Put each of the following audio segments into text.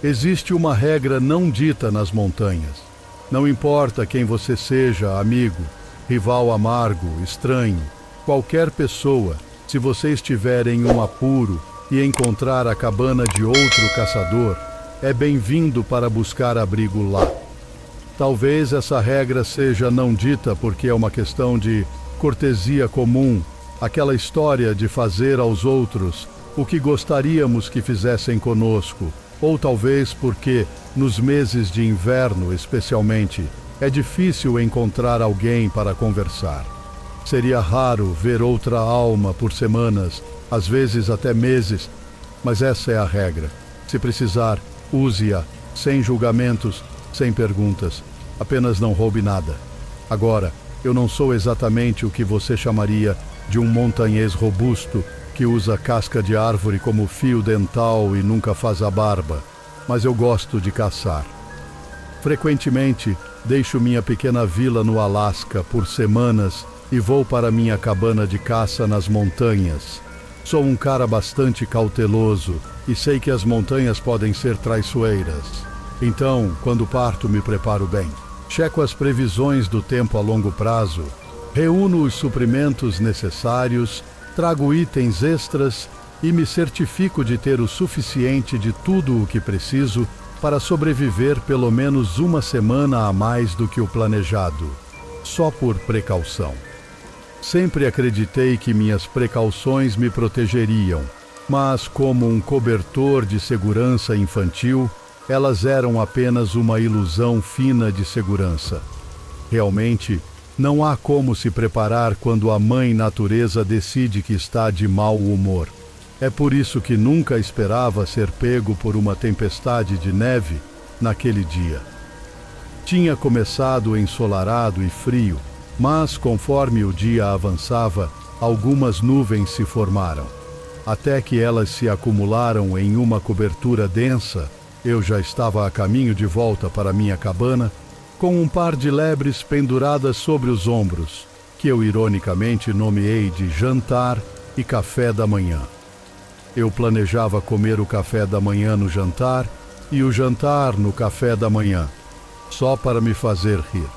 Existe uma regra não dita nas montanhas. Não importa quem você seja, amigo, rival amargo, estranho, qualquer pessoa, se você estiver em um apuro e encontrar a cabana de outro caçador, é bem-vindo para buscar abrigo lá. Talvez essa regra seja não dita porque é uma questão de cortesia comum, aquela história de fazer aos outros o que gostaríamos que fizessem conosco, ou talvez porque, nos meses de inverno especialmente, é difícil encontrar alguém para conversar. Seria raro ver outra alma por semanas, às vezes até meses, mas essa é a regra. Se precisar, use-a, sem julgamentos, sem perguntas. Apenas não roube nada. Agora, eu não sou exatamente o que você chamaria de um montanhês robusto que usa casca de árvore como fio dental e nunca faz a barba, mas eu gosto de caçar. Frequentemente, deixo minha pequena vila no Alasca por semanas e vou para minha cabana de caça nas montanhas. Sou um cara bastante cauteloso e sei que as montanhas podem ser traiçoeiras. Então, quando parto, me preparo bem. Checo as previsões do tempo a longo prazo, reúno os suprimentos necessários, trago itens extras e me certifico de ter o suficiente de tudo o que preciso para sobreviver pelo menos uma semana a mais do que o planejado, só por precaução. Sempre acreditei que minhas precauções me protegeriam, mas como um cobertor de segurança infantil, elas eram apenas uma ilusão fina de segurança. Realmente, não há como se preparar quando a mãe natureza decide que está de mau humor. É por isso que nunca esperava ser pego por uma tempestade de neve naquele dia. Tinha começado ensolarado e frio, mas conforme o dia avançava, algumas nuvens se formaram. Até que elas se acumularam em uma cobertura densa, eu já estava a caminho de volta para minha cabana, com um par de lebres penduradas sobre os ombros, que eu ironicamente nomeei de jantar e café da manhã. Eu planejava comer o café da manhã no jantar e o jantar no café da manhã, só para me fazer rir.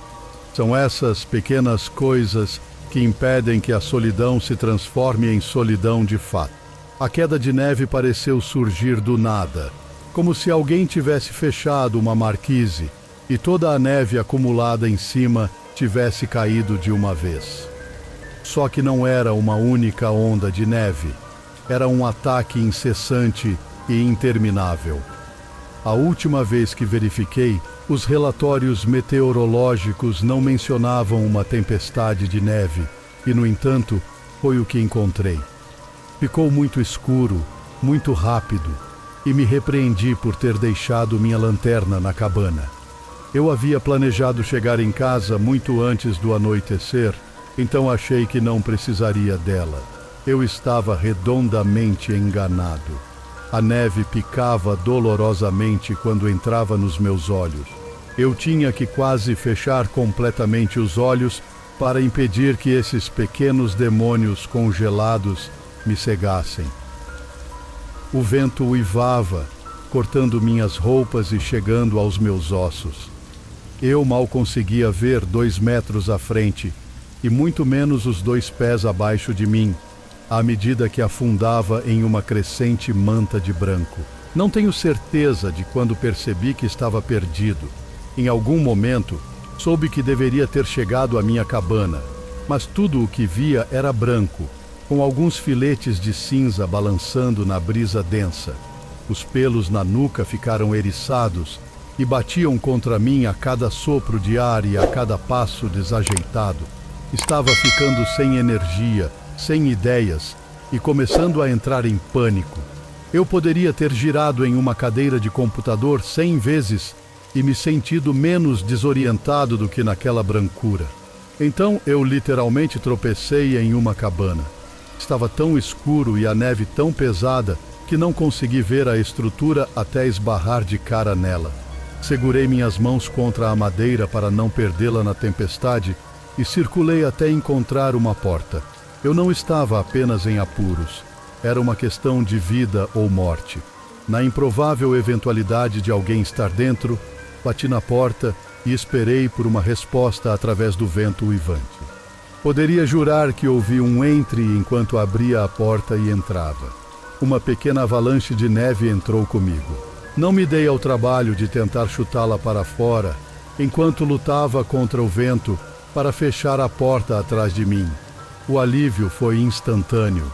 São essas pequenas coisas que impedem que a solidão se transforme em solidão de fato. A queda de neve pareceu surgir do nada, como se alguém tivesse fechado uma marquise e toda a neve acumulada em cima tivesse caído de uma vez. Só que não era uma única onda de neve, era um ataque incessante e interminável. A última vez que verifiquei, os relatórios meteorológicos não mencionavam uma tempestade de neve, e no entanto, foi o que encontrei. Ficou muito escuro, muito rápido, e me repreendi por ter deixado minha lanterna na cabana. Eu havia planejado chegar em casa muito antes do anoitecer, então achei que não precisaria dela. Eu estava redondamente enganado. A neve picava dolorosamente quando entrava nos meus olhos. Eu tinha que quase fechar completamente os olhos para impedir que esses pequenos demônios congelados me cegassem. O vento uivava, cortando minhas roupas e chegando aos meus ossos. Eu mal conseguia ver 2 metros à frente, e muito menos os 2 pés abaixo de mim, à medida que afundava em uma crescente manta de branco. Não tenho certeza de quando percebi que estava perdido. Em algum momento, soube que deveria ter chegado à minha cabana, mas tudo o que via era branco, com alguns filetes de cinza balançando na brisa densa. Os pelos na nuca ficaram eriçados e batiam contra mim a cada sopro de ar e a cada passo desajeitado. Estava ficando sem energia, sem ideias e começando a entrar em pânico. Eu poderia ter girado em uma cadeira de computador 100 vezes e me sentido menos desorientado do que naquela brancura. Então eu literalmente tropecei em uma cabana. Estava tão escuro e a neve tão pesada que não consegui ver a estrutura até esbarrar de cara nela. Segurei minhas mãos contra a madeira para não perdê-la na tempestade e circulei até encontrar uma porta. Eu não estava apenas em apuros. Era uma questão de vida ou morte. Na improvável eventualidade de alguém estar dentro, bati na porta e esperei por uma resposta através do vento uivante. Poderia jurar que ouvi um entre enquanto abria a porta e entrava. Uma pequena avalanche de neve entrou comigo. Não me dei ao trabalho de tentar chutá-la para fora, enquanto lutava contra o vento para fechar a porta atrás de mim. O alívio foi instantâneo.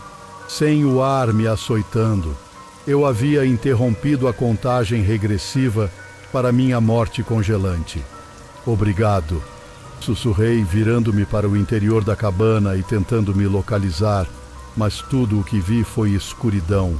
Sem o ar me açoitando, eu havia interrompido a contagem regressiva para minha morte congelante. Obrigado, sussurrei, virando-me para o interior da cabana e tentando me localizar, mas tudo o que vi foi escuridão,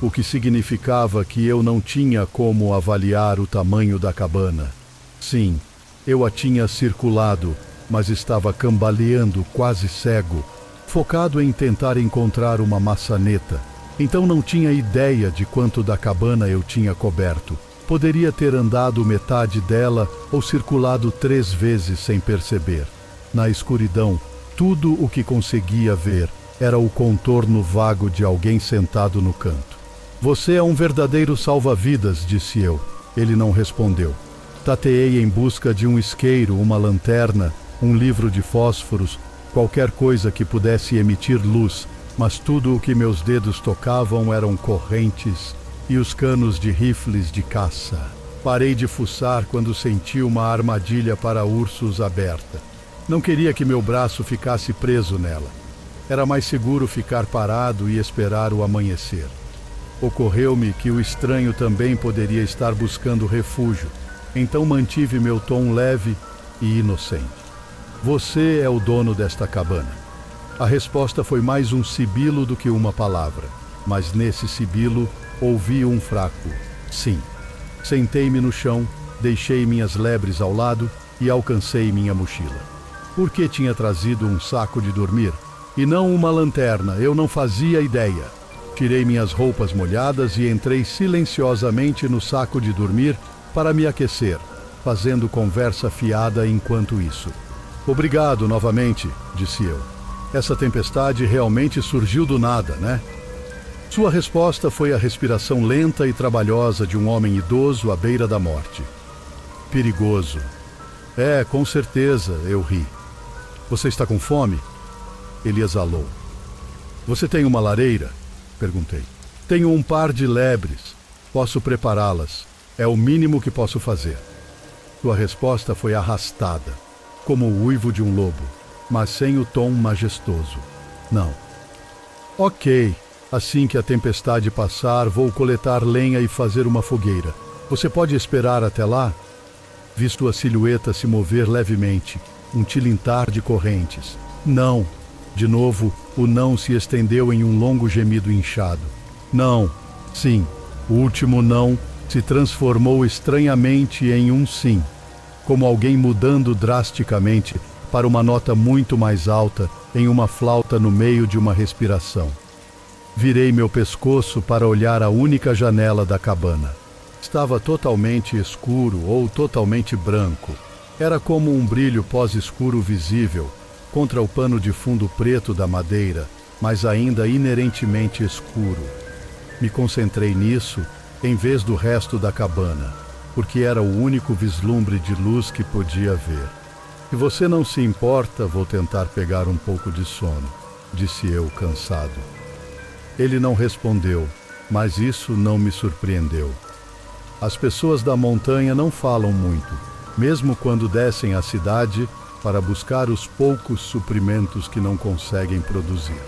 o que significava que eu não tinha como avaliar o tamanho da cabana. Sim, eu a tinha circulado, mas estava cambaleando, quase cego, focado em tentar encontrar uma maçaneta. Então não tinha ideia de quanto da cabana eu tinha coberto. Poderia ter andado metade dela ou circulado 3 vezes sem perceber. Na escuridão, tudo o que conseguia ver era o contorno vago de alguém sentado no canto. Você é um verdadeiro salva-vidas, disse eu. Ele não respondeu. Tateei em busca de um isqueiro, uma lanterna, um livro de fósforos, qualquer coisa que pudesse emitir luz, mas tudo o que meus dedos tocavam eram correntes e os canos de rifles de caça. Parei de fuçar quando senti uma armadilha para ursos aberta. Não queria que meu braço ficasse preso nela. Era mais seguro ficar parado e esperar o amanhecer. Ocorreu-me que o estranho também poderia estar buscando refúgio, então mantive meu tom leve e inocente. Você é o dono desta cabana. A resposta foi mais um sibilo do que uma palavra, mas nesse sibilo ouvi um fraco sim. Sentei-me no chão, deixei minhas lebres ao lado e alcancei minha mochila. Por que tinha trazido um saco de dormir? E não uma lanterna, eu não fazia ideia. Tirei minhas roupas molhadas e entrei silenciosamente no saco de dormir para me aquecer, fazendo conversa fiada enquanto isso. Obrigado novamente, disse eu. Essa tempestade realmente surgiu do nada, né? Sua resposta foi a respiração lenta e trabalhosa de um homem idoso à beira da morte. Perigoso. É, com certeza, eu ri. Você está com fome? Ele exalou. Você tem uma lareira? Perguntei. Tenho um par de lebres. Posso prepará-las. É o mínimo que posso fazer. Sua resposta foi arrastada, como o uivo de um lobo, mas sem o tom majestoso. Não. Ok. Assim que a tempestade passar, vou coletar lenha e fazer uma fogueira. Você pode esperar até lá? Vi sua silhueta se mover levemente, um tilintar de correntes. Não. De novo, o não se estendeu em um longo gemido inchado. Não. Sim. O último não se transformou estranhamente em um sim, como alguém mudando drasticamente para uma nota muito mais alta em uma flauta no meio de uma respiração. Virei meu pescoço para olhar a única janela da cabana. Estava totalmente escuro ou totalmente branco. Era como um brilho pós-escuro visível contra o pano de fundo preto da madeira, mas ainda inerentemente escuro. Me concentrei nisso em vez do resto da cabana, porque era o único vislumbre de luz que podia ver. Se você não se importa, vou tentar pegar um pouco de sono, disse eu, cansado. Ele não respondeu, mas isso não me surpreendeu. As pessoas da montanha não falam muito, mesmo quando descem à cidade para buscar os poucos suprimentos que não conseguem produzir.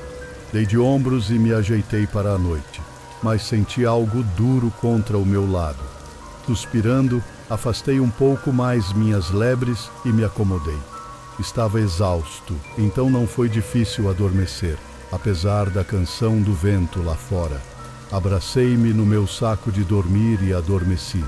Dei de ombros e me ajeitei para a noite, mas senti algo duro contra o meu lado. Suspirando, afastei um pouco mais minhas lebres e me acomodei. Estava exausto, então não foi difícil adormecer, apesar da canção do vento lá fora. Abracei-me no meu saco de dormir e adormeci.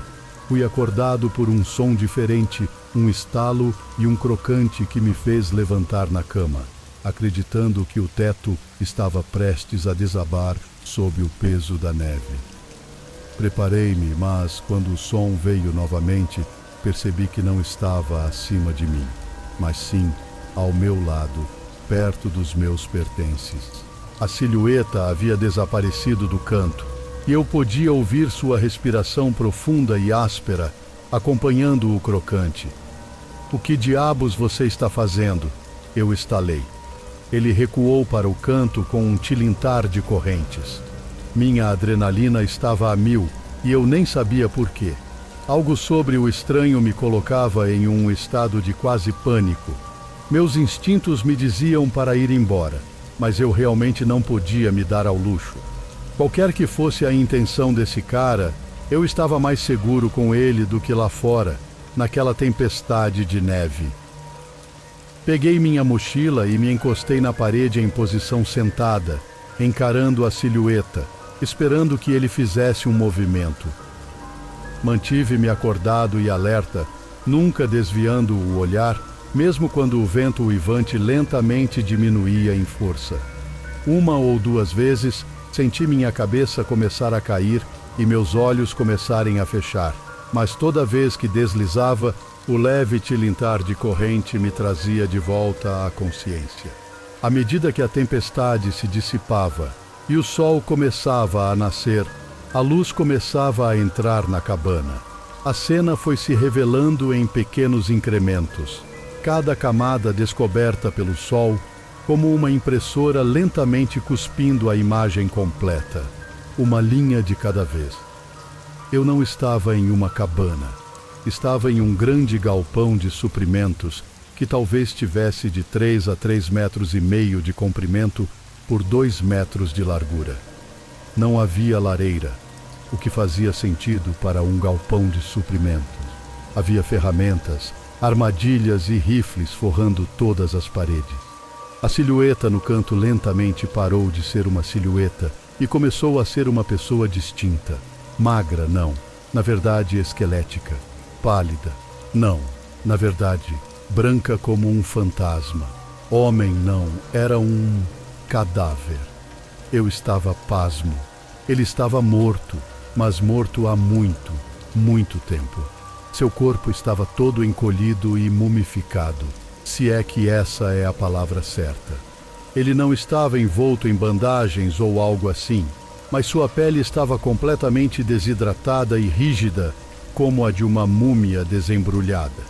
Fui acordado por um som diferente, um estalo e um crocante que me fez levantar na cama, acreditando que o teto estava prestes a desabar sob o peso da neve. Preparei-me, mas quando o som veio novamente, percebi que não estava acima de mim, mas sim ao meu lado, perto dos meus pertences. A silhueta havia desaparecido do canto, e eu podia ouvir sua respiração profunda e áspera, acompanhando o crocante. "O que diabos você está fazendo?" Eu estalei. Ele recuou para o canto com um tilintar de correntes. Minha adrenalina estava a mil e eu nem sabia por quê. Algo sobre o estranho me colocava em um estado de quase pânico. Meus instintos me diziam para ir embora, mas eu realmente não podia me dar ao luxo. Qualquer que fosse a intenção desse cara, eu estava mais seguro com ele do que lá fora, naquela tempestade de neve. Peguei minha mochila e me encostei na parede em posição sentada, encarando a silhueta, esperando que ele fizesse um movimento. Mantive-me acordado e alerta, nunca desviando o olhar, mesmo quando o vento uivante lentamente diminuía em força. Uma ou duas vezes, senti minha cabeça começar a cair e meus olhos começarem a fechar, mas toda vez que deslizava, o leve tilintar de corrente me trazia de volta à consciência. À medida que a tempestade se dissipava e o sol começava a nascer, a luz começava a entrar na cabana. A cena foi se revelando em pequenos incrementos, cada camada descoberta pelo sol, como uma impressora lentamente cuspindo a imagem completa, uma linha de cada vez. Eu não estava em uma cabana, estava em um grande galpão de suprimentos que talvez tivesse de 3 a 3,5 metros de comprimento por 2 metros de largura. Não havia lareira, o que fazia sentido para um galpão de suprimentos. Havia ferramentas, armadilhas e rifles forrando todas as paredes. A silhueta no canto lentamente parou de ser uma silhueta e começou a ser uma pessoa distinta. Magra, não. Na verdade, esquelética. Pálida. Não. Na verdade, branca como um fantasma. Homem, não. Era um cadáver. Eu estava pasmo. Ele estava morto, mas morto há muito, muito tempo. Seu corpo estava todo encolhido e mumificado, se é que essa é a palavra certa. Ele não estava envolto em bandagens ou algo assim, mas sua pele estava completamente desidratada e rígida, como a de uma múmia desembrulhada.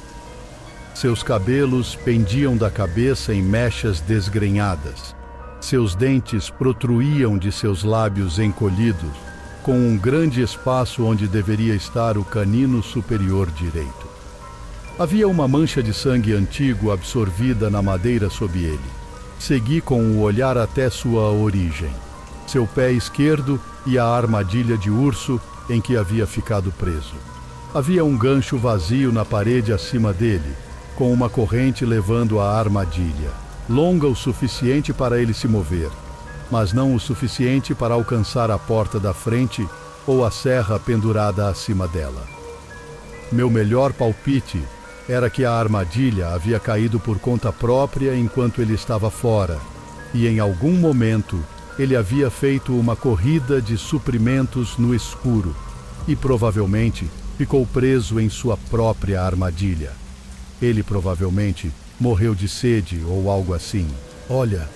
Seus cabelos pendiam da cabeça em mechas desgrenhadas. Seus dentes protruíam de seus lábios encolhidos, com um grande espaço onde deveria estar o canino superior direito. Havia uma mancha de sangue antigo absorvida na madeira sob ele. Segui com o olhar até sua origem, seu pé esquerdo e a armadilha de urso em que havia ficado preso. Havia um gancho vazio na parede acima dele, com uma corrente levando à armadilha, longa o suficiente para ele se mover, mas não o suficiente para alcançar a porta da frente ou a serra pendurada acima dela. Meu melhor palpite era que a armadilha havia caído por conta própria enquanto ele estava fora, e em algum momento ele havia feito uma corrida de suprimentos no escuro e provavelmente ficou preso em sua própria armadilha. Ele provavelmente morreu de sede ou algo assim. Olha,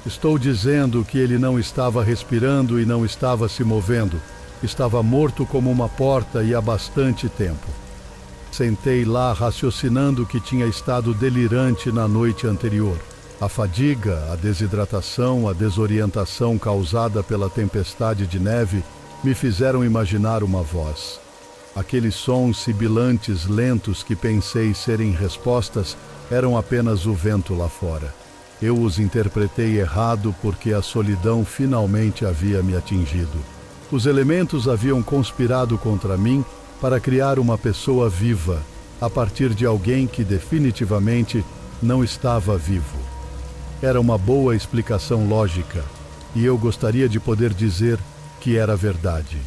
estou dizendo que ele não estava respirando e não estava se movendo. Estava morto como uma porta e há bastante tempo. Sentei lá raciocinando que tinha estado delirante na noite anterior. A fadiga, a desidratação, a desorientação causada pela tempestade de neve me fizeram imaginar uma voz. Aqueles sons sibilantes lentos que pensei serem respostas eram apenas o vento lá fora. Eu os interpretei errado porque a solidão finalmente havia me atingido. Os elementos haviam conspirado contra mim para criar uma pessoa viva, a partir de alguém que definitivamente não estava vivo. Era uma boa explicação lógica, e eu gostaria de poder dizer que era verdade.